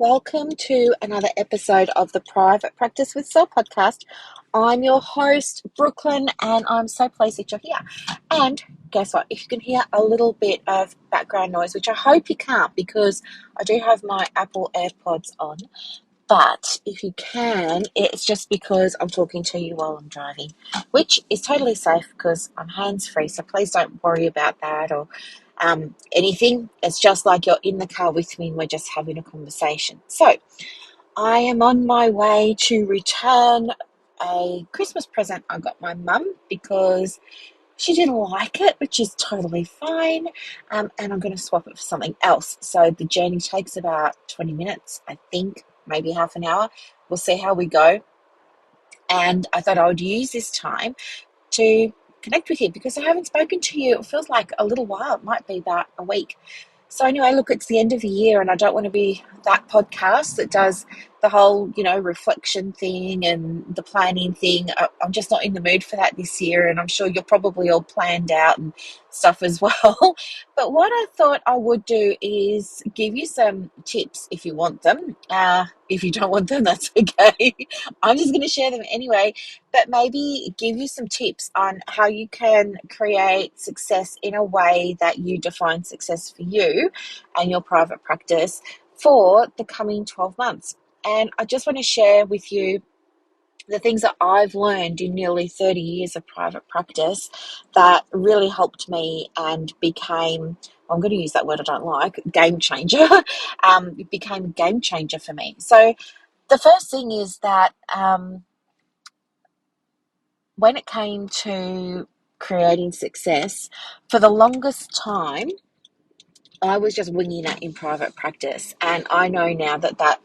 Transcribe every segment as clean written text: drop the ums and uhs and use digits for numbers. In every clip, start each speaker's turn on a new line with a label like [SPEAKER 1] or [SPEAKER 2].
[SPEAKER 1] welcome to another episode of the Private Practice with Soul podcast. I'm your host, Brooklyn, and I'm so pleased that you're here. And guess what? If you can hear a little bit of background noise, which I hope you can't because I do have my Apple AirPods on, but if you can, it's just because I'm talking to you while I'm driving, which is totally safe because I'm hands-free, so please don't worry about that or anything. It's just like you're in the car with me and we're just having a conversation. So I am on my way to return a Christmas present I got my mum because she didn't like it, which is totally fine, and I'm going to swap it for something else. So the journey takes about 20 minutes, I think, maybe half an hour. We'll see how we go. And I thought I would use this time to connect with you because I haven't spoken to you. It feels like a little while. It might be about a week. So anyway, look, it's the end of the year and I don't want to be that podcast that does the whole, reflection thing and the planning thing. I'm just not in the mood for that this year, and I'm sure you're probably all planned out and stuff as well. But what I thought I would do is give you some tips if you want them. If you don't want them, that's okay. I'm just going to share them anyway, but maybe give you some tips on how you can create success in a way that you define success for you and your private practice for the coming 12 months. And I just want to share with you the things that I've learned in nearly 30 years of private practice that really helped me and became, I'm going to use that word I don't like, game changer. It became a game changer for me. So the first thing is that when it came to creating success, for the longest time, I was just winging it in private practice. And I know now that that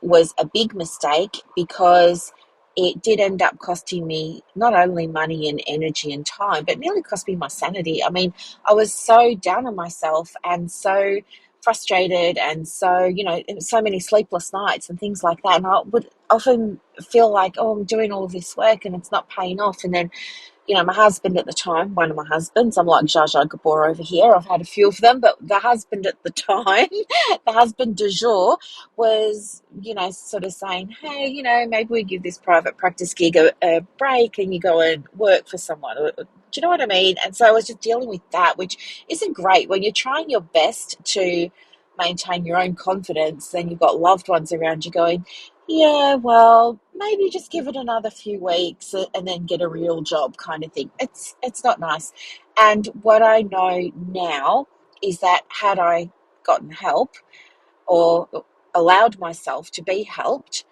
[SPEAKER 1] was a big mistake because it did end up costing me not only money and energy and time, but nearly cost me my sanity. I mean, I was so down on myself and so frustrated and so, so many sleepless nights and things like that. And I would often feel like, oh, I'm doing all of this work and it's not paying off. And then my husband at the time, one of my husbands, I'm like Zsa Zsa Gabor over here. I've had a few of them, but the husband at the time, the husband du jour, was, sort of saying, hey, maybe we give this private practice gig a break and you go and work for someone. Do you know what I mean? And so I was just dealing with that, which isn't great when you're trying your best to maintain your own confidence. Then you've got loved ones around you going, yeah, well, maybe just give it another few weeks and then get a real job kind of thing. It's not nice. And what I know now is that had I gotten help or allowed myself to be helped,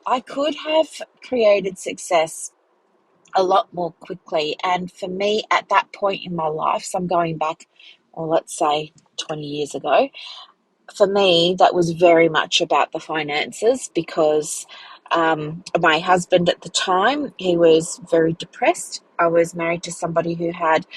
[SPEAKER 1] I could have created success a lot more quickly. And for me, at that point in my life, so I'm going back, well, let's say 20 years ago, for me, that was very much about the finances because my husband at the time, he was very depressed. I was married to somebody who had,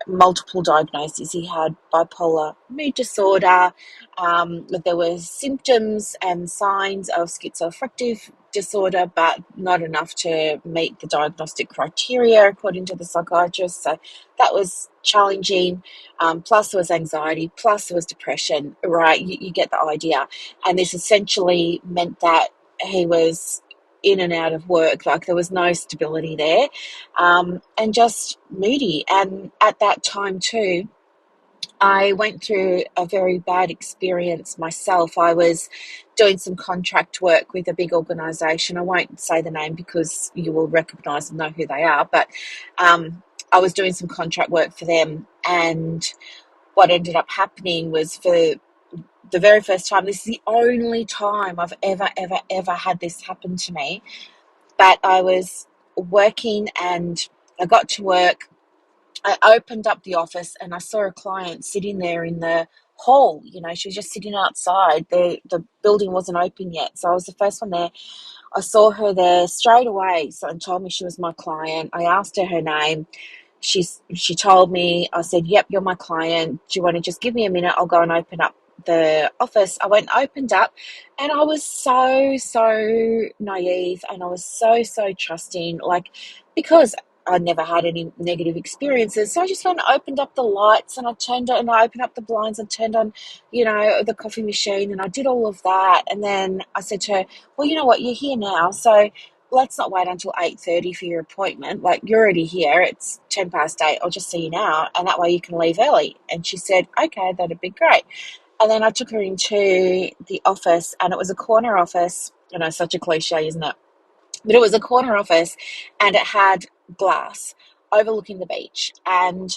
[SPEAKER 1] multiple diagnoses. He had bipolar mood disorder. There were symptoms and signs of schizoaffective disorder, but not enough to meet the diagnostic criteria according to the psychiatrist. So that was challenging. Plus there was anxiety, plus there was depression, right? You get the idea. And this essentially meant that he was in and out of work, like there was no stability there, and just moody. And at that time too, I went through a very bad experience myself. I was doing some contract work with a big organisation. I won't say the name because you will recognise and know who they are, but I was doing some contract work for them, and what ended up happening was, for the very first time, this is the only time I've ever had this happen to me, but I was working and I got to work. I opened up the office and I saw a client sitting there in the hall. She was just sitting outside. The building wasn't open yet, so I was the first one there. I saw her there straight away, so and told me she was my client. I asked her name. She told me. I said, yep, you're my client. Do you want to just give me a minute? I'll go and open up the office. I went and opened up, and I was so naive, and I was so trusting, because I never had any negative experiences. So I just went and opened up the lights and I opened up the blinds and turned on, the coffee machine, and I did all of that. And then I said to her, well, you know what, you're here now. So let's not wait until 8:30 for your appointment. Like, you're already here. It's 10 past 8. I'll just see you now. And that way you can leave early. And she said, okay, that'd be great. And then I took her into the office, and it was a corner office. I know, such a cliche, isn't it? But it was a corner office, and it had glass overlooking the beach. And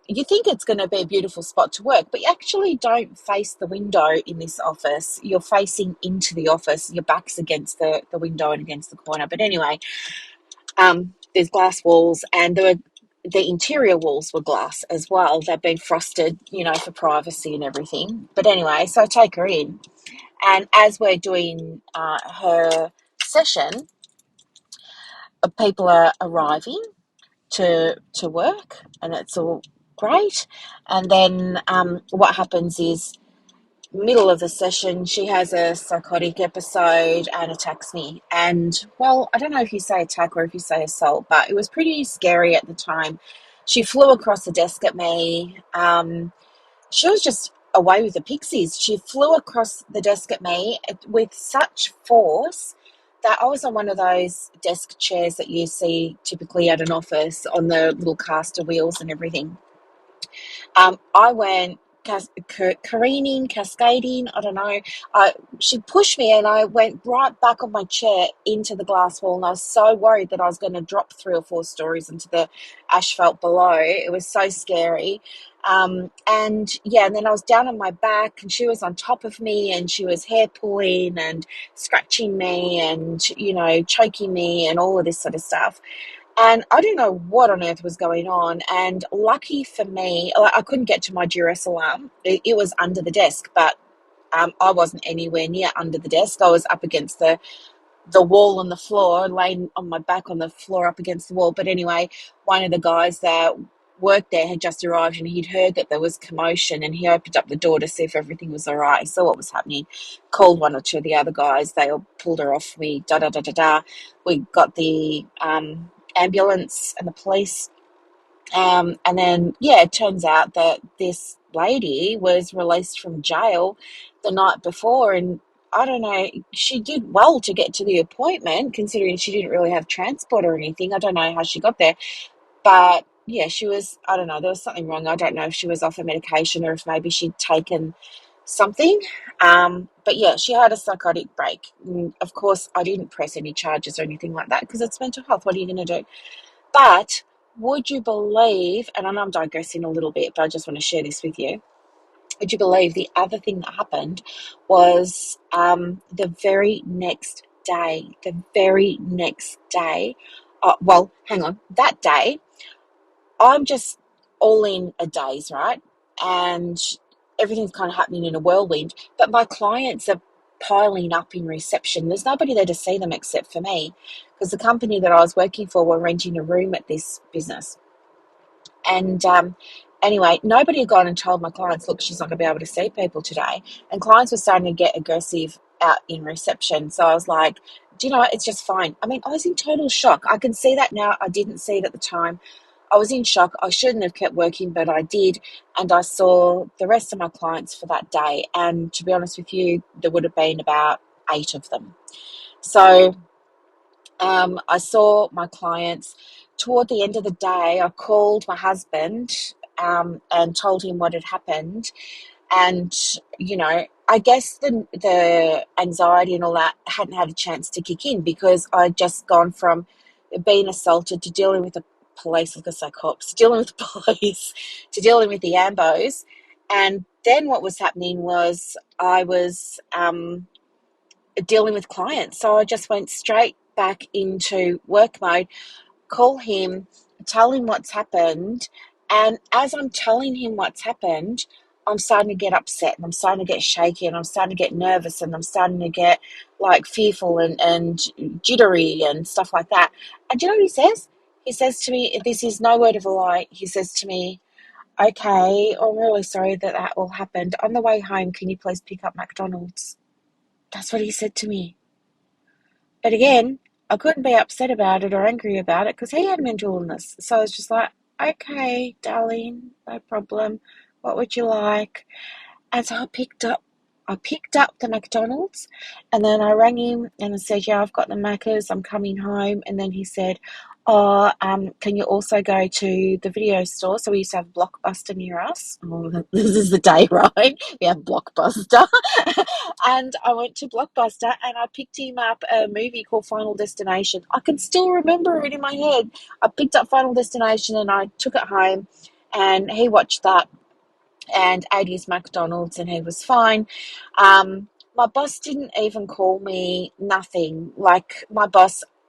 [SPEAKER 1] you think it's going to be a beautiful spot to work, but you actually don't face the window in this office. You're facing into the office. Your back's against the window and against the corner. But anyway, there's glass walls, and the interior walls were glass as well. They've been frosted, for privacy and everything. But anyway, so I take her in, and as we're doing her session, people are arriving to work, and it's all great. And then what happens is, middle of the session, she has a psychotic episode and attacks me. And, well, I don't know if you say attack or if you say assault, but it was pretty scary at the time. She flew across the desk at me. She was just away with the pixies. She flew across the desk at me with such force that I was on one of those desk chairs that you see typically at an office on the little caster wheels and everything. I went careening, cascading, I don't know. She pushed me, and I went right back on my chair into the glass wall, and I was so worried that I was going to drop 3 or 4 stories into the asphalt below. It was so scary. And then I was down on my back, and she was on top of me, and she was hair pulling and scratching me and, choking me and all of this sort of stuff. And I didn't know what on earth was going on. And lucky for me, I couldn't get to my duress alarm. It was under the desk, but I wasn't anywhere near under the desk. I was up against the wall on the floor, laying on my back on the floor up against the wall. But anyway, one of the guys that worked there had just arrived, and he'd heard that there was commotion, and he opened up the door to see if everything was all right. He saw what was happening, called one or two of the other guys. They all pulled her off me, da-da-da-da-da. We got the ambulance and the police. And then, it turns out that this lady was released from jail the night before, and I don't know, she did well to get to the appointment, considering she didn't really have transport or anything. I don't know how she got there, but yeah, she was, I don't know, there was something wrong. I don't know if she was off a medication or if maybe she'd taken something. But yeah, she had a psychotic break. And of course, I didn't press any charges or anything like that because it's mental health. What are you going to do? But would you believe, and I know I'm digressing a little bit, but I just want to share this with you. Would you believe the other thing that happened was the very next day, hang on, that day, I'm just all in a daze, right? And everything's kind of happening in a whirlwind, but my clients are piling up in reception. There's nobody there to see them except for me, because the company that I was working for were renting a room at this business. And anyway, nobody had gone and told my clients, look, she's not going to be able to see people today. And clients were starting to get aggressive out in reception. So I was like, do you know what? It's just fine. I mean, I was in total shock. I can see that now. I didn't see it at the time. I was in shock. I shouldn't have kept working, but I did. And I saw the rest of my clients for that day. And to be honest with you, there would have been about 8 of them. So I saw my clients. Toward the end of the day, I called my husband and told him what had happened. And, I guess the anxiety and all that hadn't had a chance to kick in, because I'd just gone from being assaulted to dealing with the police, like I say cops, to dealing with the police, to dealing with the ambos. And then what was happening was I was dealing with clients. So I just went straight back into work mode, call him, tell him what's happened. And as I'm telling him what's happened, I'm starting to get upset, and I'm starting to get shaky, and I'm starting to get nervous, and I'm starting to get like fearful and jittery and stuff like that. And do you know what he says? He says to me, this is no word of a lie. He says to me, okay, I'm really sorry that all happened. On the way home, can you please pick up McDonald's? That's what he said to me. But again, I couldn't be upset about it or angry about it because he had mental illness. So I was just like, okay, darling, no problem. What would you like? And so I picked up the McDonald's, and then I rang him and I said, yeah, I've got the Maccas, I'm coming home. And then he said, oh, can you also go to the video store? So we used to have Blockbuster near us. Oh, this is the day, right? We have Blockbuster. And I went to Blockbuster and I picked him up a movie called Final Destination. I can still remember it in my head. I picked up Final Destination and I took it home, and he watched that and ate his McDonald's, and he was fine. My boss didn't even call me, nothing. Like,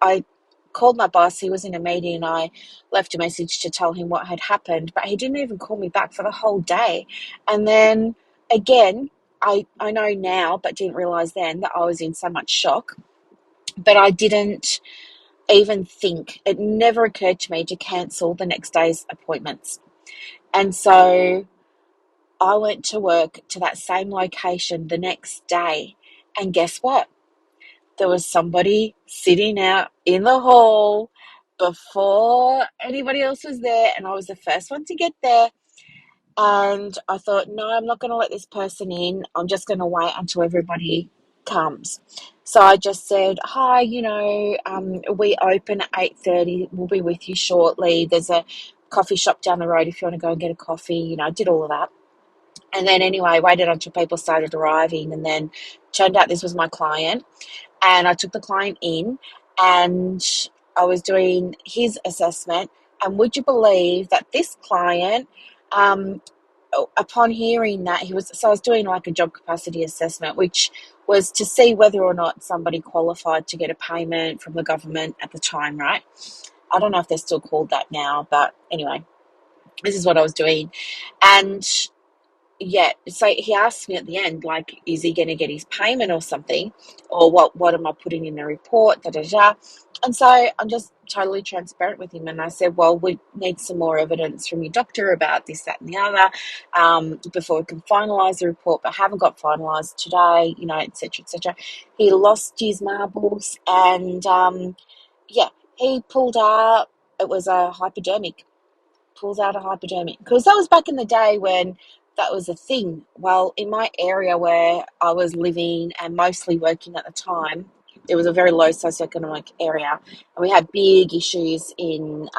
[SPEAKER 1] I called my boss, he was in a meeting, and I left a message to tell him what had happened, but he didn't even call me back for the whole day. And then again, I know now, but didn't realize then that I was in so much shock. But I didn't even think, it never occurred to me to cancel the next day's appointments. And so I went to work to that same location the next day, and guess what? There was somebody sitting out in the hall before anybody else was there, and I was the first one to get there. And I thought, no, I'm not going to let this person in. I'm just going to wait until everybody comes. So I just said, hi, we open at 8:30. We'll be with you shortly. There's a coffee shop down the road if you want to go and get a coffee. I did all of that. And then anyway, waited until people started arriving, and then turned out this was my client. And I took the client in, and I was doing his assessment. And would you believe that this client, um, upon hearing that so I was doing like a job capacity assessment, which was to see whether or not somebody qualified to get a payment from the government at the time, right? I don't know if they're still called that now, but anyway, this is what I was doing. And yeah, so he asked me at the end, like, is he going to get his payment or something, or what am I putting in the report, da da da. And so I'm just totally transparent with him, and I said, well, we need some more evidence from your doctor about this, that, and the other, before we can finalise the report, but haven't got finalised today, etc., etc. He lost his marbles, and yeah, he pulled out, it was a hypodermic, pulls out a hypodermic, because that was back in the day when that was a thing. Well, in my area where I was living and mostly working at the time, it was a very low socioeconomic area, and we had big issues in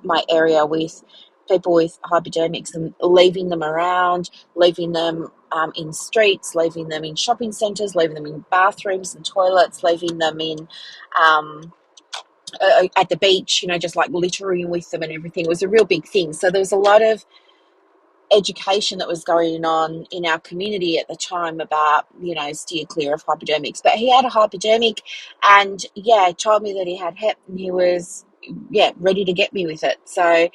[SPEAKER 1] my area with people with hypodermics and leaving them around, leaving them in streets, leaving them in shopping centres, leaving them in bathrooms and toilets, leaving them in at the beach, just like littering with them and everything. It was a real big thing. So there was a lot of education that was going on in our community at the time about, steer clear of hypodermics. But he had a hypodermic, and told me that he had hep, and he was, ready to get me with it. So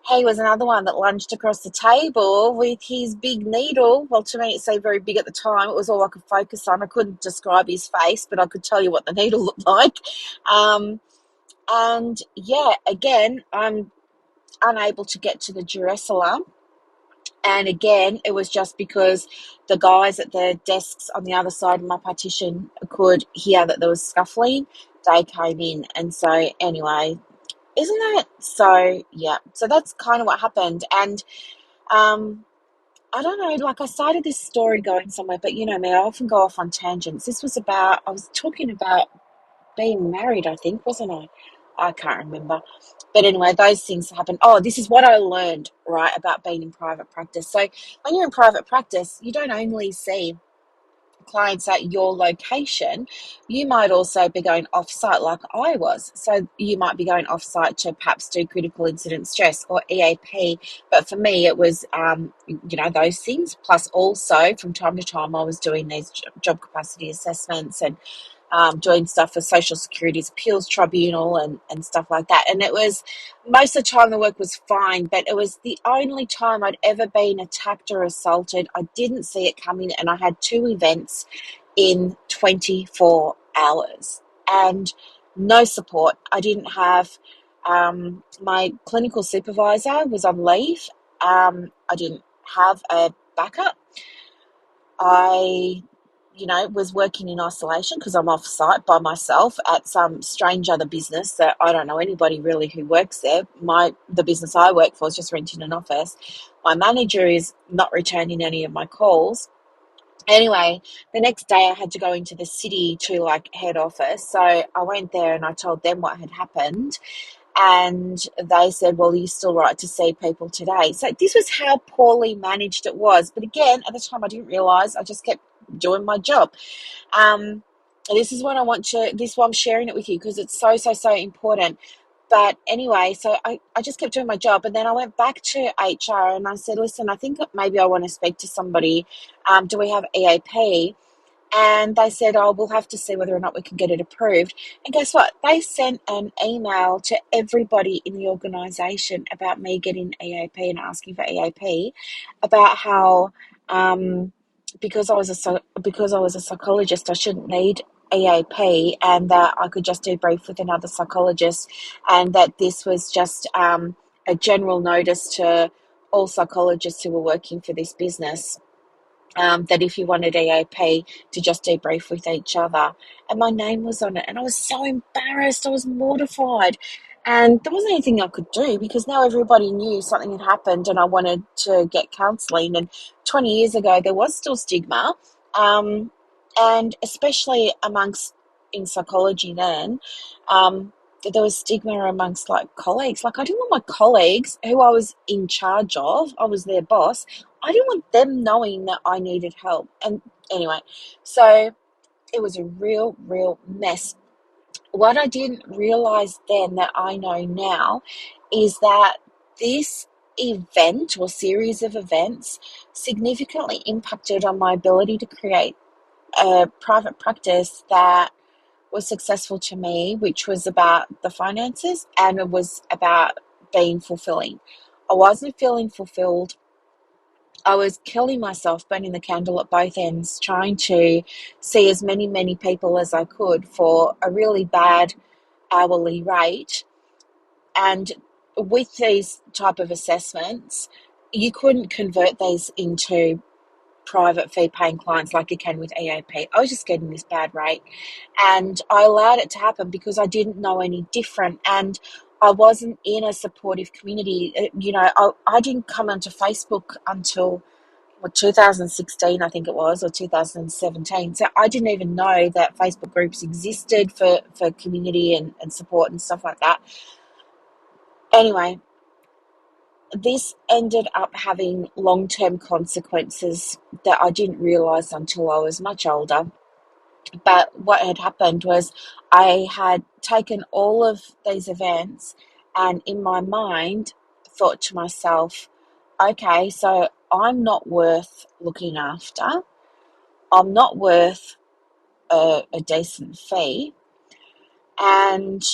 [SPEAKER 1] he was another one that lunged across the table with his big needle. Well, to me, it seemed very big at the time. It was all I could focus on. I couldn't describe his face, but I could tell you what the needle looked like. And again, I'm unable to get to the duress alarm. And again, it was just because the guys at the desks on the other side of my partition could hear that there was scuffling. They came in. And so, anyway, isn't that so? Yeah. So that's kind of what happened. And I don't know, like, I started this story going somewhere, but you know me, I often go off on tangents. I was talking about being married, I think, wasn't I? I can't remember. But anyway, those things happen. Oh, this is what I learned, right, about being in private practice. So when you're in private practice, you don't only see clients at your location, you might also be going off site like I was. So you might be going off site to perhaps do critical incident stress or EAP. But for me, it was, those things. Plus also from time to time, I was doing these job capacity assessments and doing stuff for Social Security's Appeals Tribunal and stuff like that. And it was, most of the time the work was fine, but it was the only time I'd ever been attacked or assaulted. I didn't see it coming, and I had 2 events in 24 hours and no support. I didn't have, my clinical supervisor was on leave. I didn't have a backup. I was working in isolation because I'm off site by myself at some strange other business that I don't know anybody really who works there. The business I work for is just renting an office. My manager is not returning any of my calls. Anyway, the next day I had to go into the city to like head office. So I went there and I told them what had happened. And they said, well, you still right to see people today. So this was how poorly managed it was. But again, at the time I didn't realise. I just kept doing my job. Um, this is what I want to, this is why I'm sharing it with you because it's so, so, so important. But anyway, so I just kept doing my job. And then I went back to HR and I said, listen, I think maybe I want to speak to somebody. Do we have EAP? And they said, oh, we'll have to see whether or not we can get it approved. And guess what? They sent an email to everybody in the organisation about me getting EAP and asking for EAP, about how because because I was a psychologist, I shouldn't need EAP, and that I could just debrief with another psychologist, and that this was just a general notice to all psychologists who were working for this business, that if you wanted EAP to just debrief with each other. And my name was on it. And I was so embarrassed. I was mortified. And there wasn't anything I could do because now everybody knew something had happened and I wanted to get counselling. And 20 years ago, there was still stigma. Um, and especially in psychology then, there was stigma amongst like colleagues. Like I didn't want my colleagues who I was in charge of, I was their boss, I didn't want them knowing that I needed help. And anyway, so it was a real, real mess. What I didn't realize then that I know now is that this event or series of events significantly impacted on my ability to create a private practice that was successful to me, which was about the finances and it was about being fulfilling. I wasn't feeling fulfilled. I was killing myself, burning the candle at both ends, trying to see as many, many people as I could for a really bad hourly rate. And with these type of assessments, you couldn't convert these into private fee paying clients like you can with EAP. I was just getting this bad rate and I allowed it to happen because I didn't know any different and I wasn't in a supportive community. I didn't come onto Facebook until 2016, I think it was, or 2017. So I didn't even know that Facebook groups existed for community and support and stuff like that. Anyway, this ended up having long-term consequences that I didn't realise until I was much older. But what had happened was I had taken all of these events and in my mind thought to myself, okay, so I'm not worth looking after. I'm not worth a decent fee. And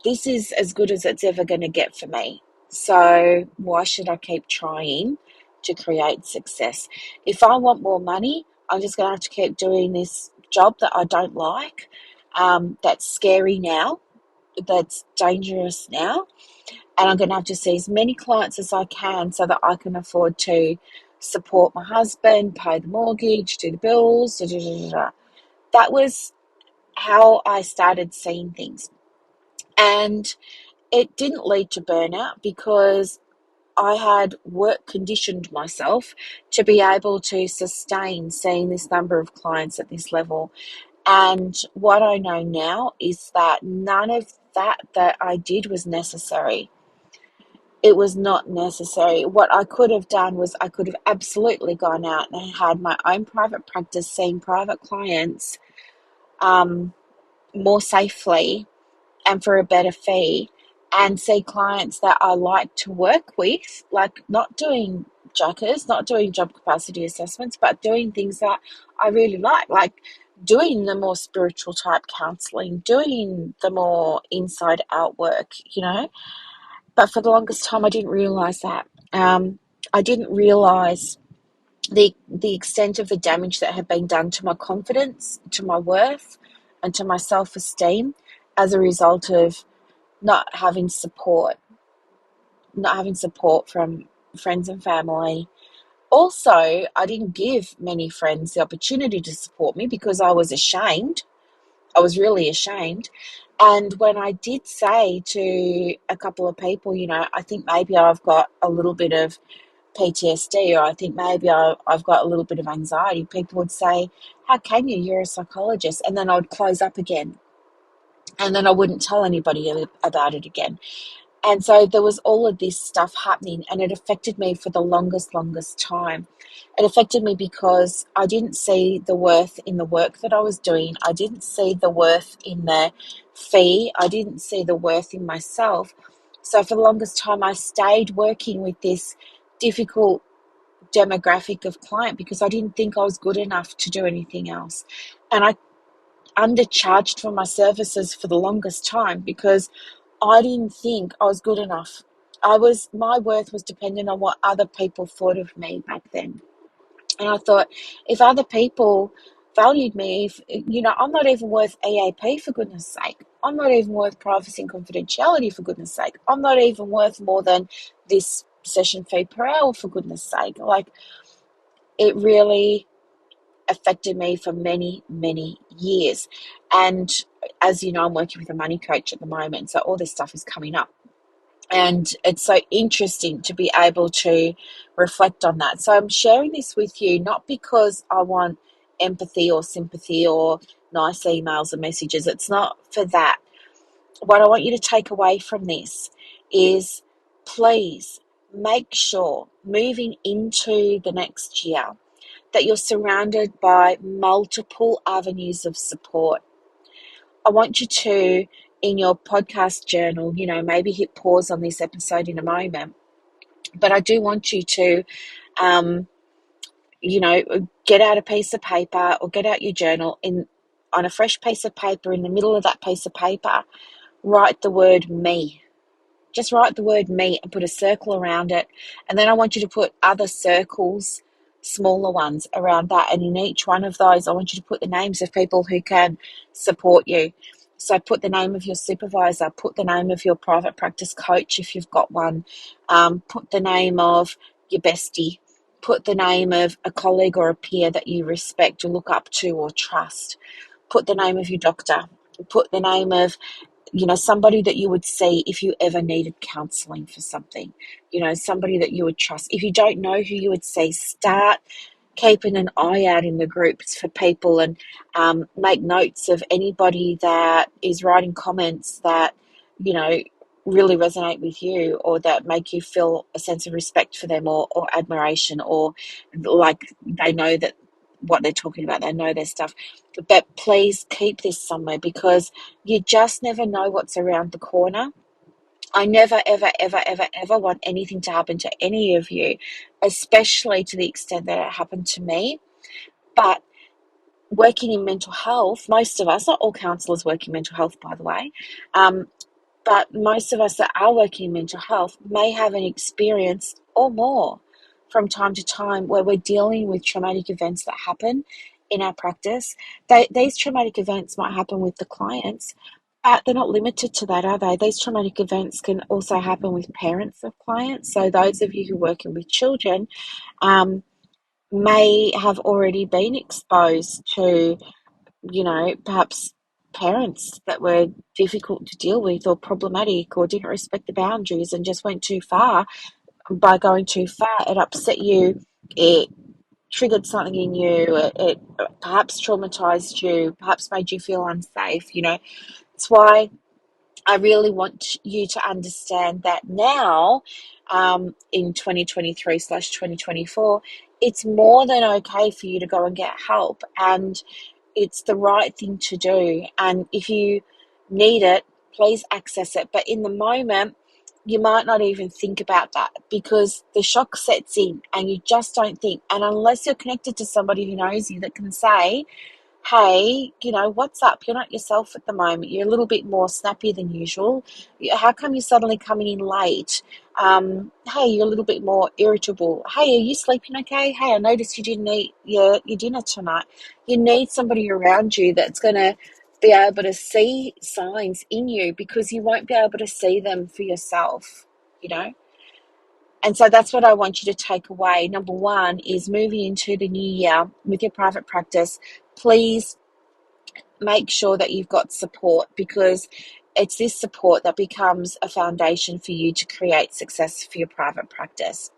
[SPEAKER 1] this is as good as it's ever going to get for me. So why should I keep trying to create success? If I want more money, I'm just going to have to keep doing this job that I don't like, that's scary now, that's dangerous now, and I'm going to have to see as many clients as I can so that I can afford to support my husband, pay the mortgage, do the bills. Da, da, da, da. That was how I started seeing things. And it didn't lead to burnout because I had work conditioned myself to be able to sustain seeing this number of clients at this level. And what I know now is that none of that I did was necessary. It was not necessary. What I could have done was I could have absolutely gone out and had my own private practice, seeing private clients more safely and for a better fee, and see clients that I like to work with, like not doing jackers, not doing job capacity assessments, but doing things that I really like doing the more spiritual type counseling, doing the more inside out work. But for the longest time, I didn't realize that. I didn't realize the extent of the damage that had been done to my confidence, to my worth, and to my self-esteem as a result of not having support from friends and family, Also, I didn't give many friends the opportunity to support me because I was ashamed. I was really ashamed. And when I did say to a couple of people, I think maybe I've got a little bit of PTSD, or I think maybe I've got a little bit of anxiety, people would say, "How can you? You're a psychologist." And then I would close up again. And then I wouldn't tell anybody about it again. And so there was all of this stuff happening, and it affected me for the longest time. It affected me because I didn't see the worth in the work that I was doing. I didn't see the worth in the fee. I didn't see the worth in myself. So for the longest time, I stayed working with this difficult demographic of client because I didn't think I was good enough to do anything else. And I undercharged for my services for the longest time because I didn't think I was good enough. My worth was dependent on what other people thought of me back then. And I thought, if other people valued me, if, I'm not even worth EAP for goodness sake. I'm not even worth privacy and confidentiality for goodness sake. I'm not even worth more than this session fee per hour for goodness sake. Like, it really affected me for many, many years. And as you know, I'm working with a money coach at the moment. So all this stuff is coming up. And it's so interesting to be able to reflect on that. So I'm sharing this with you, not because I want empathy or sympathy or nice emails or messages. It's not for that. What I want you to take away from this is, please make sure moving into the next year that you're surrounded by multiple avenues of support. I want you to, in your podcast journal, maybe hit pause on this episode in a moment, but I do want you to, get out a piece of paper or get out your journal on a fresh piece of paper. In the middle of that piece of paper, write the word me. Just write the word me and put a circle around it. And then I want you to put other circles, smaller ones, around that. And in each one of those, I want you to put the names of people who can support you. So put the name of your supervisor, put the name of your private practice coach if you've got one, put the name of your bestie, put the name of a colleague or a peer that you respect or look up to or trust, put the name of your doctor, put the name of somebody that you would see if you ever needed counseling for something, somebody that you would trust. If you don't know who you would see, start keeping an eye out in the groups for people, and make notes of anybody that is writing comments that, really resonate with you, or that make you feel a sense of respect for them, or admiration, or like they know that what they're talking about, they know their stuff. But please keep this somewhere, because you just never know what's around the corner. I never, ever, ever, ever, ever want anything to happen to any of you, especially to the extent that it happened to me. But working in mental health, most of us, not all counsellors work in mental health, by the way, but most of us that are working in mental health may have an experience or more from time to time where we're dealing with traumatic events that happen in our practice. These traumatic events might happen with the clients, but they're not limited to that, are they? These traumatic events can also happen with parents of clients. So those of you who are working with children may have already been exposed to, perhaps parents that were difficult to deal with or problematic, or didn't respect the boundaries and just went too far. By going too far, it upset you, it triggered something in you, it perhaps traumatized you, perhaps made you feel unsafe. It's why I really want you to understand that now, in 2023/2024, it's more than okay for you to go and get help, and it's the right thing to do. And if you need it, please access it. But in the moment, you might not even think about that, because the shock sets in and you just don't think. And unless you're connected to somebody who knows you that can say, hey, what's up? You're not yourself at the moment. You're a little bit more snappy than usual. How come you're suddenly coming in late? Hey, you're a little bit more irritable. Hey, are you sleeping okay? Hey, I noticed you didn't eat your dinner tonight. You need somebody around you that's going to be able to see signs in you, because you won't be able to see them for yourself, you know? And so that's what I want you to take away. Number one is moving into the new year with your private practice. Please make sure that you've got support, because it's this support that becomes a foundation for you to create success for your private practice.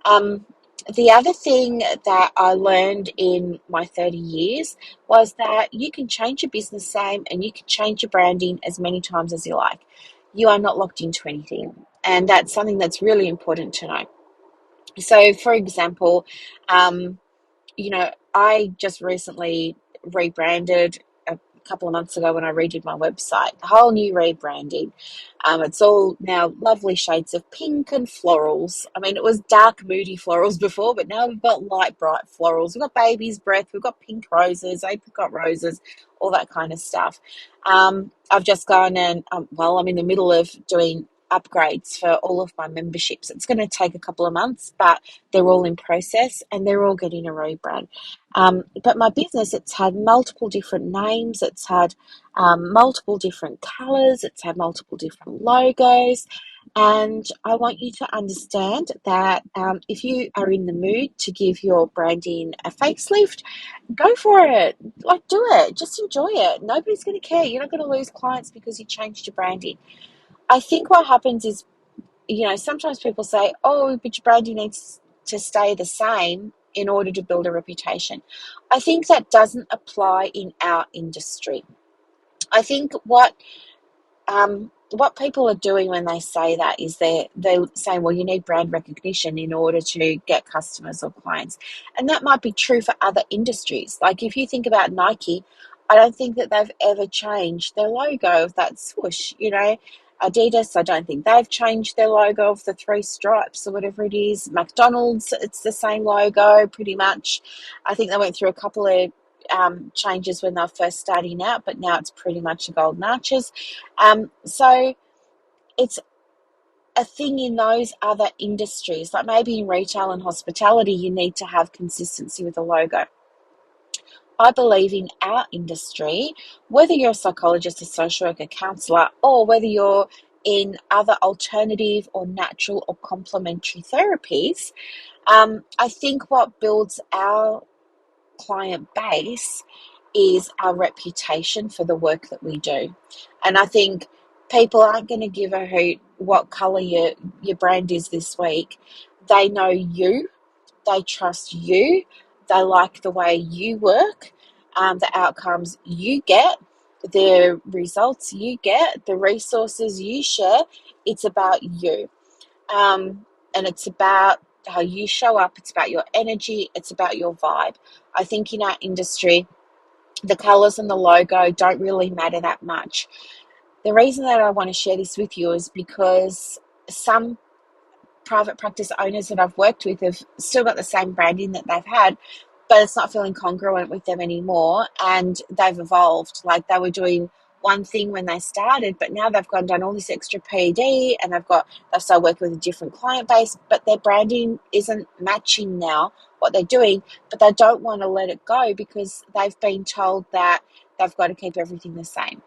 [SPEAKER 1] Um, the other thing that I learned in my 30 years was that you can change your business name and you can change your branding as many times as you like. You are not locked into anything. And that's something that's really important to know. So, for example, um, I just recently rebranded a couple of months ago when I redid my website, a whole new rebranding. It's all now lovely shades of pink and florals. I mean, it was dark, moody florals before, but now we've got light, bright florals. We've got baby's breath, we've got pink roses, apricot roses, all that kind of stuff. I've just gone and, I'm in the middle of doing upgrades for all of my memberships. It's going to take a couple of months, but they're all in process and they're all getting a rebrand. But my business, it's had multiple different names, it's had multiple different colours, it's had multiple different logos. And I want you to understand that if you are in the mood to give your branding a facelift, go for it. Like, do it. Just enjoy it. Nobody's going to care. You're not going to lose clients because you changed your branding. I think what happens is, sometimes people say, oh, but your branding needs to stay the same in order to build a reputation. I think that doesn't apply in our industry. I think what people are doing when they say that is they're saying, well, you need brand recognition in order to get customers or clients. And that might be true for other industries. Like if you think about Nike, I don't think that they've ever changed their logo of that swoosh, Adidas, I don't think they've changed their logo of the three stripes or whatever it is. McDonald's, it's the same logo pretty much. I think they went through a couple of changes when they were first starting out, but now it's pretty much the golden arches. So it's a thing in those other industries, like maybe in retail and hospitality, you need to have consistency with the logo. I believe in our industry, whether you're a psychologist, a social worker, counsellor, or whether you're in other alternative or natural or complementary therapies, I think what builds our client base is our reputation for the work that we do. And I think people aren't going to give a hoot what colour your brand is this week. They know you, they trust you, they like the way you work, the outcomes you get, the results you get, the resources you share. It's about you. And it's about how you show up. It's about your energy. It's about your vibe. I think in our industry, the colours and the logo don't really matter that much. The reason that I want to share this with you is because some private practice owners that I've worked with have still got the same branding that they've had, but it's not feeling congruent with them anymore, and they've evolved. Like they were doing one thing when they started, but now they've gone done all this extra PD and they've started working with a different client base, but their branding isn't matching now what they're doing, but they don't want to let it go because they've been told that they've got to keep everything the same.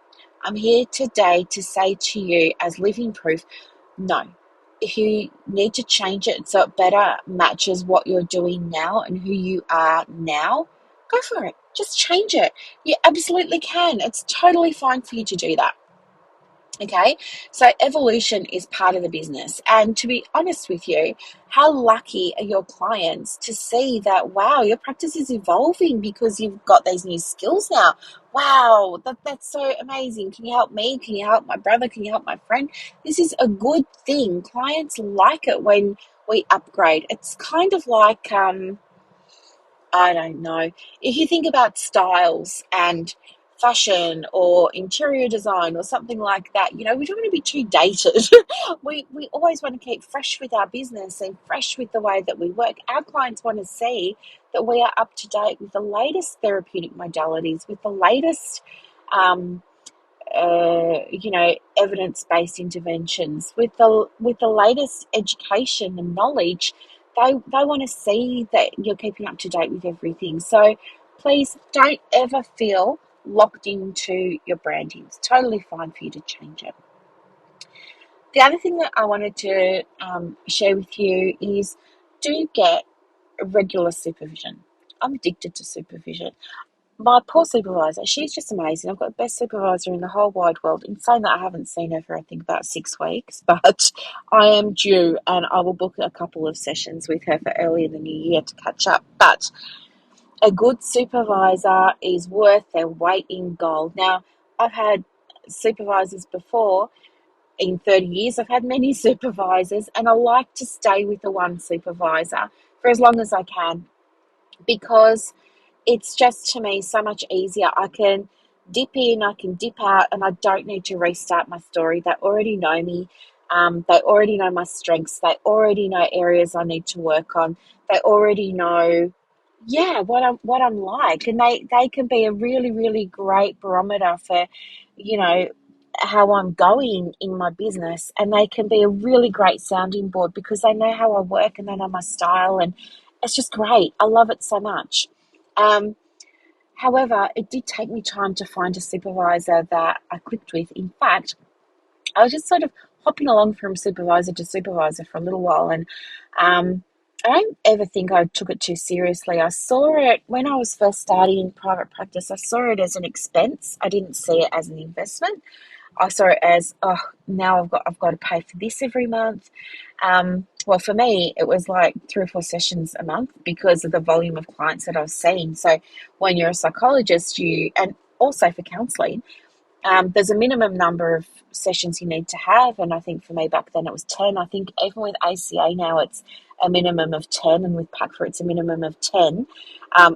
[SPEAKER 1] I'm here today to say to you as living proof, no. If you need to change it so it better matches what you're doing now and who you are now, go for it. Just change it. You absolutely can. It's totally fine for you to do that. Okay, so evolution is part of the business. And to be honest with you, how lucky are your clients to see that, wow, your practice is evolving because you've got these new skills now. Wow, that's so amazing. Can you help me? Can you help my brother? Can you help my friend? This is a good thing. Clients like it when we upgrade. It's kind of like, I don't know. If you think about styles and fashion or interior design or something like that, we don't want to be too dated. we always want to keep fresh with our business and fresh with the way that we work. Our clients want to see that we are up to date with the latest therapeutic modalities, with the latest evidence-based interventions, with the latest education and knowledge. They want to see that you're keeping up to date with everything. So please don't ever feel locked into your branding. It's totally fine for you to change it. The other thing that I wanted to share with you is do get regular supervision. I'm addicted to supervision. My poor supervisor, she's just amazing. I've got the best supervisor in the whole wide world. In saying that, I haven't seen her for, I think, about 6 weeks, but I am due and I will book a couple of sessions with her for early in the new year to catch up. But a good supervisor is worth their weight in gold. Now, I've had supervisors before. In 30 years, I've had many supervisors, and I like to stay with the one supervisor for as long as I can because it's just, to me, so much easier. I can dip in, I can dip out, and I don't need to restart my story. They already know me. They already know my strengths. They already know areas I need to work on. They already know, yeah, what I'm like, and they can be a really, really great barometer for, you know, how I'm going in my business, and they can be a really great sounding board because they know how I work and they know my style, and it's just great. I love it so much. Um, However, it did take me time to find a supervisor that I clicked with. In fact, I was just sort of hopping along from supervisor to supervisor for a little while, and I don't ever think I took it too seriously. I saw it when I was first starting in private practice. I saw it as an expense. I didn't see it as an investment. I saw it as, oh, now I've got to pay for this every month. Well, for me, it was like 3 or 4 sessions a month because of the volume of clients that I was seeing. So when you're a psychologist, and also for counselling, there's a minimum number of sessions you need to have. And I think for me back then it was 10. I think even with ACA now it's a minimum of 10, and with PACFA it's a minimum of 10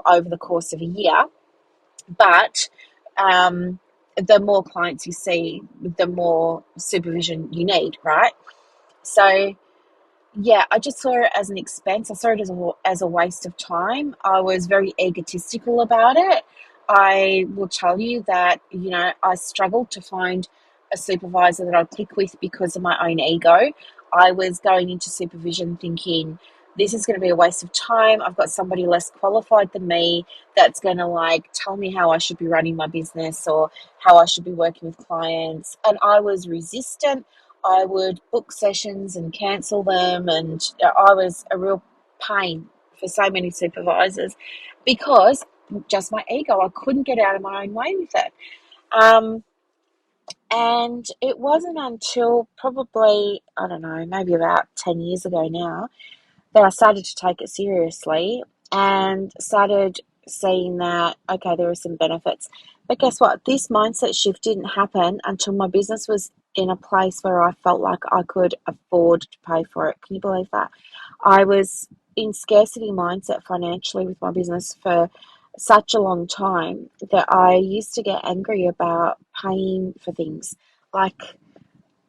[SPEAKER 1] over the course of a year. But the more clients you see, the more supervision you need, right? So yeah, I just saw it as an expense. I saw it as a waste of time. I was very egotistical about it. I will tell you that, I struggled to find a supervisor that I'd click with because of my own ego. I was going into supervision thinking, this is going to be a waste of time. I've got somebody less qualified than me that's going to tell me how I should be running my business or how I should be working with clients. And I was resistant. I would book sessions and cancel them, and I was a real pain for so many supervisors because just my ego. I couldn't get out of my own way with it. Um, and it wasn't until probably, I don't know, maybe about 10 years ago now that I started to take it seriously and started seeing that, okay, there are some benefits. But guess what? This mindset shift didn't happen until my business was in a place where I felt like I could afford to pay for it. Can you believe that? I was in scarcity mindset financially with my business for such a long time that I used to get angry about paying for things. Like,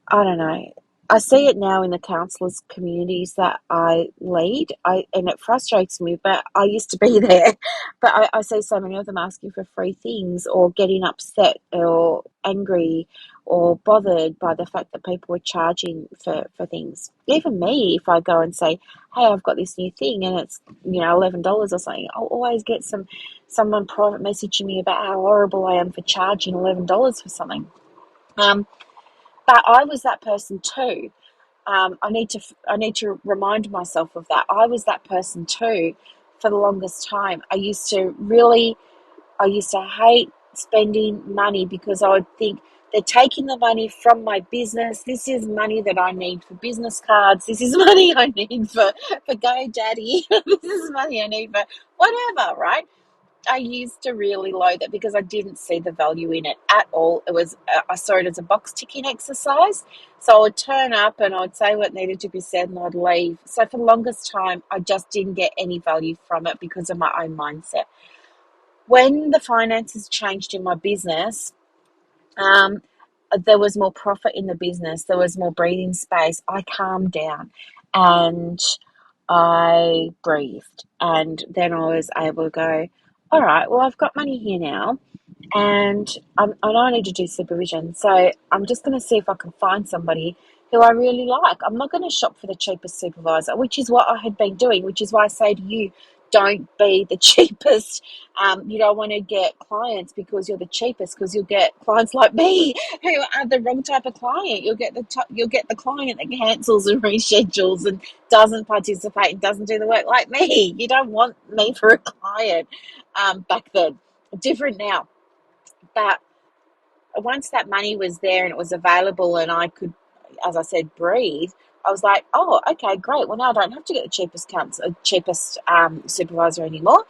[SPEAKER 1] I don't know. I see it now in the counsellors communities that I lead, and it frustrates me, but I used to be there. But I see so many of them asking for free things or getting upset or angry or bothered by the fact that people are charging for things. Even me, if I go and say, hey, I've got this new thing and it's, $11 or something, I'll always get someone private messaging me about how horrible I am for charging $11 for something. But I was that person too. I need to remind myself of that. I was that person too for the longest time. I used to hate spending money because I would think they're taking the money from my business. This is money that I need for business cards. This is money I need for GoDaddy. This is money I need for whatever, right? I used to really loathe it because I didn't see the value in it at all. I saw it as a box ticking exercise. So I would turn up and I would say what needed to be said and I'd leave. So for the longest time, I just didn't get any value from it because of my own mindset. When the finances changed in my business, um, there was more profit in the business. There was more breathing space. I calmed down and I breathed. And then I was able to go, all right, well, I've got money here now and I know I need to do supervision. So I'm just going to see if I can find somebody who I really like. I'm not going to shop for the cheapest supervisor, which is what I had been doing, which is why I say to you, don't be the cheapest. You don't want to get clients because you're the cheapest, because you'll get clients like me who are the wrong type of client. You'll get the client that cancels and reschedules and doesn't participate and doesn't do the work like me. You don't want me for a client. Back then, different now, but once that money was there and it was available and I could, as I said, breathe, I was like, oh, okay, great. Well, now I don't have to get the cheapest supervisor anymore.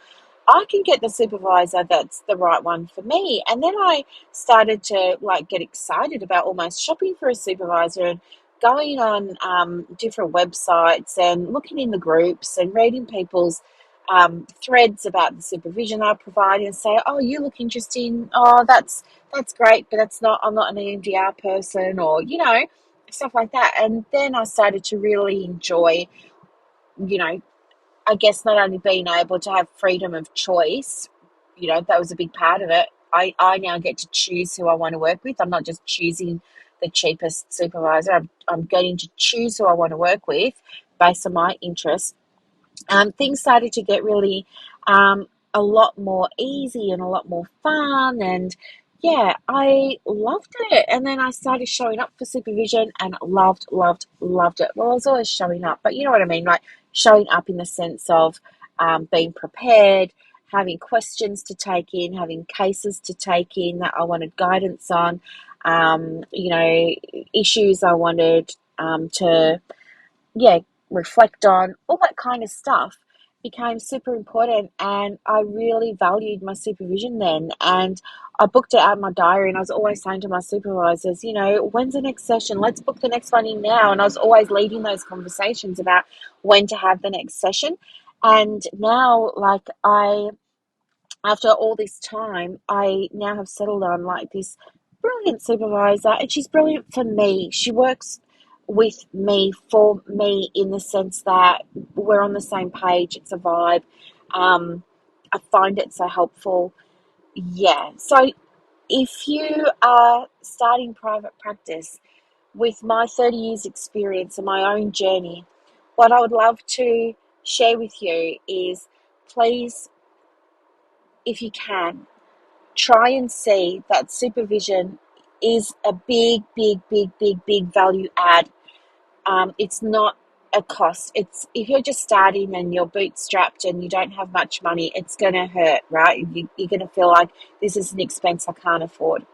[SPEAKER 1] I can get the supervisor that's the right one for me. And then I started to get excited about almost shopping for a supervisor and going on different websites and looking in the groups and reading people's threads about the supervision I provide and say, oh, you look interesting. Oh, that's great, but I'm not an EMDR person, or, stuff like that. And then I started to really enjoy, you know, I guess not only being able to have freedom of choice, that was a big part of it. I now get to choose who I want to work with. I'm not just choosing the cheapest supervisor. I'm getting to choose who I want to work with based on my interests. Things started to get really a lot more easy and a lot more fun. And yeah, I loved it. And then I started showing up for supervision and loved, loved, loved it. Well, I was always showing up, but you know what I mean? Like showing up in the sense of being prepared, having questions to take in, having cases to take in that I wanted guidance on, issues I wanted to yeah, reflect on, all that kind of stuff became super important. And I really valued my supervision then. And I booked it out in my diary, and I was always saying to my supervisors, when's the next session? Let's book the next one in now. And I was always leading those conversations about when to have the next session. And now, after all this time, I now have settled on this brilliant supervisor, and she's brilliant for me. She works with me, for me, in the sense that we're on the same page. It's a vibe. I find it so helpful. Yeah. So if you are starting private practice with my 30 years experience and my own journey, what I would love to share with you is, please, if you can, try and see that supervision is a big, big, big, big, big value add. It's not a cost. It's, if you're just starting and you're bootstrapped and you don't have much money, it's going to hurt, right? You're going to feel like this is an expense I can't afford.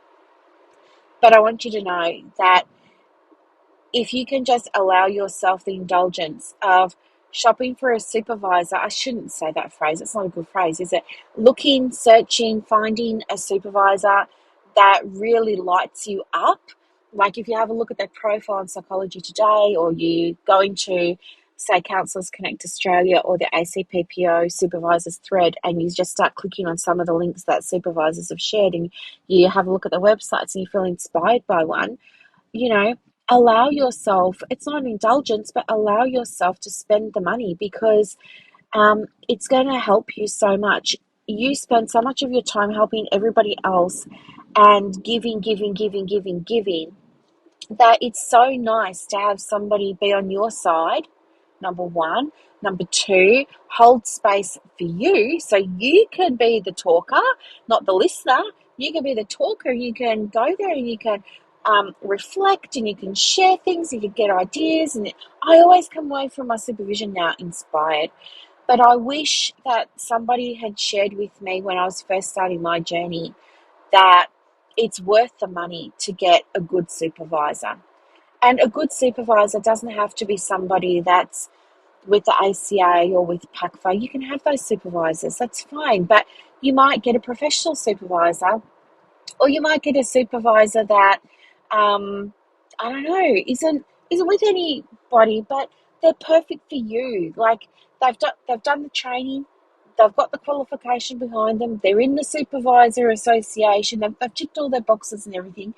[SPEAKER 1] But I want you to know that if you can just allow yourself the indulgence of shopping for a supervisor, I shouldn't say that phrase, it's not a good phrase, is it? Looking, searching, finding a supervisor that really lights you up. Like if you have a look at their profile on Psychology Today, or you go into, say, Counsellors Connect Australia or the ACPPO supervisors thread, and you just start clicking on some of the links that supervisors have shared, and you have a look at their websites and you feel inspired by one, you know, allow yourself, it's not an indulgence, but allow yourself to spend the money, because it's going to help you so much. You spend so much of your time helping everybody else and giving, giving, giving, giving, giving, that it's so nice to have somebody be on your side, number one. Number two, hold space for you so you can be the talker, not the listener. You can be the talker. You can go there and you can reflect, and you can share things, and you can get ideas. And I always come away from my supervision now inspired. But I wish that somebody had shared with me when I was first starting my journey that it's worth the money to get a good supervisor. And a good supervisor doesn't have to be somebody that's with the ACA or with PACFA. You can have those supervisors, that's fine. But you might get a professional supervisor, or you might get a supervisor that, I don't know, isn't with anybody, but they're perfect for you. Like they've done the training, they've got the qualification behind them, they're in the supervisor association, they've ticked all their boxes and everything,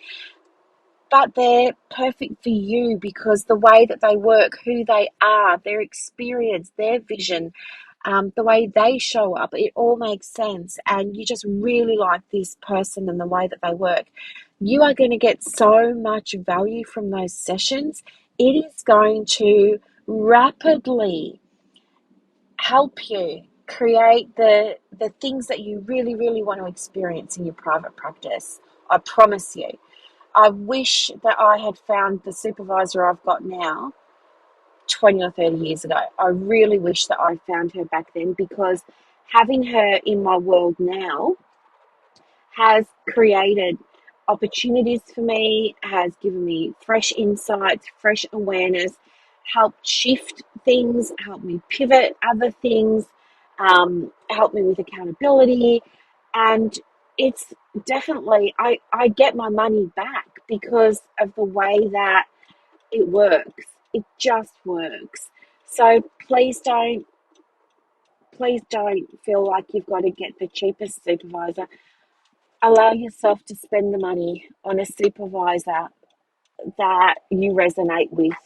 [SPEAKER 1] but they're perfect for you because the way that they work, who they are, their experience, their vision, the way they show up, it all makes sense. And you just really like this person and the way that they work. You are going to get so much value from those sessions. It is going to rapidly help you create the things that you really, really want to experience in your private practice. I promise you. I wish that I had found the supervisor I've got now 20 or 30 years ago. I really wish that I found her back then, because having her in my world now has created opportunities for me, has given me fresh insights, fresh awareness, helped shift things, helped me pivot other things, helped me with accountability. And it's definitely, I get my money back because of the way that it works. It just works. So please don't feel like you've got to get the cheapest supervisor. Allow yourself to spend the money on a supervisor that you resonate with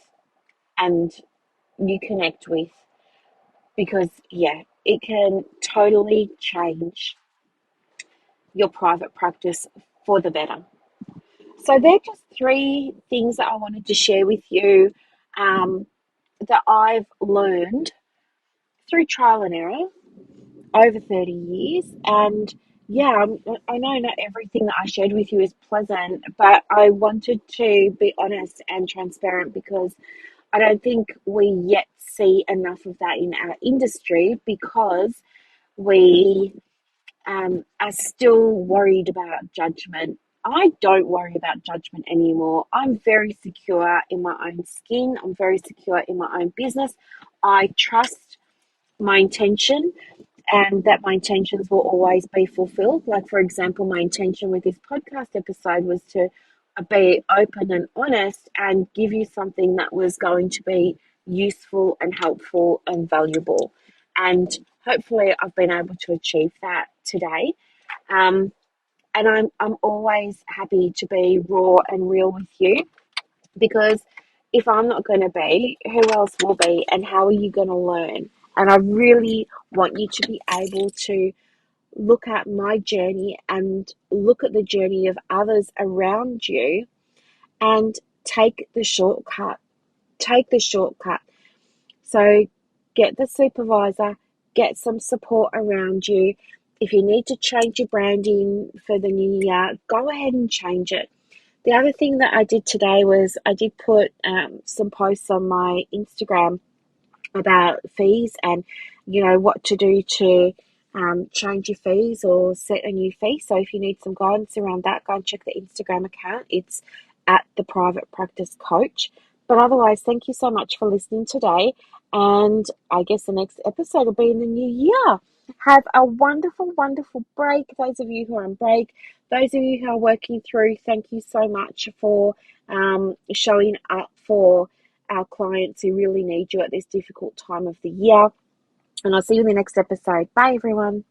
[SPEAKER 1] and you connect with, because, yeah, it can totally change your private practice for the better. So, they're just three things that I wanted to share with you, that I've learned through trial and error over 30 years. And yeah, I know not everything that I shared with you is pleasant, but I wanted to be honest and transparent, because I don't think we yet see enough of that in our industry, because we are still worried about judgment. I don't worry about judgment anymore. I'm very secure in my own skin. I'm very secure in my own business. I trust my intention, and that my intentions will always be fulfilled. Like, for example, my intention with this podcast episode was to be open and honest and give you something that was going to be useful and helpful and valuable. And hopefully, I've been able to achieve that today. And I'm always happy to be raw and real with you, because if I'm not going to be, who else will be, and how are you going to learn? And I really want you to be able to look at my journey and look at the journey of others around you and take the shortcut. Take the shortcut. So get the supervisor, get some support around you. If you need to change your branding for the new year, go ahead and change it. The other thing that I did today was I did put some posts on my Instagram about fees, and what to do to change your fees or set a new fee. So if you need some guidance around that, go and check the Instagram account. It's at the Private Practice Coach. But otherwise, thank you so much for listening today, and I guess the next episode will be in the new year. Have a wonderful, wonderful break. Those of you who are on break, those of you who are working through, thank you so much for showing up for our clients who really need you at this difficult time of the year. And I'll see you in the next episode. Bye, everyone.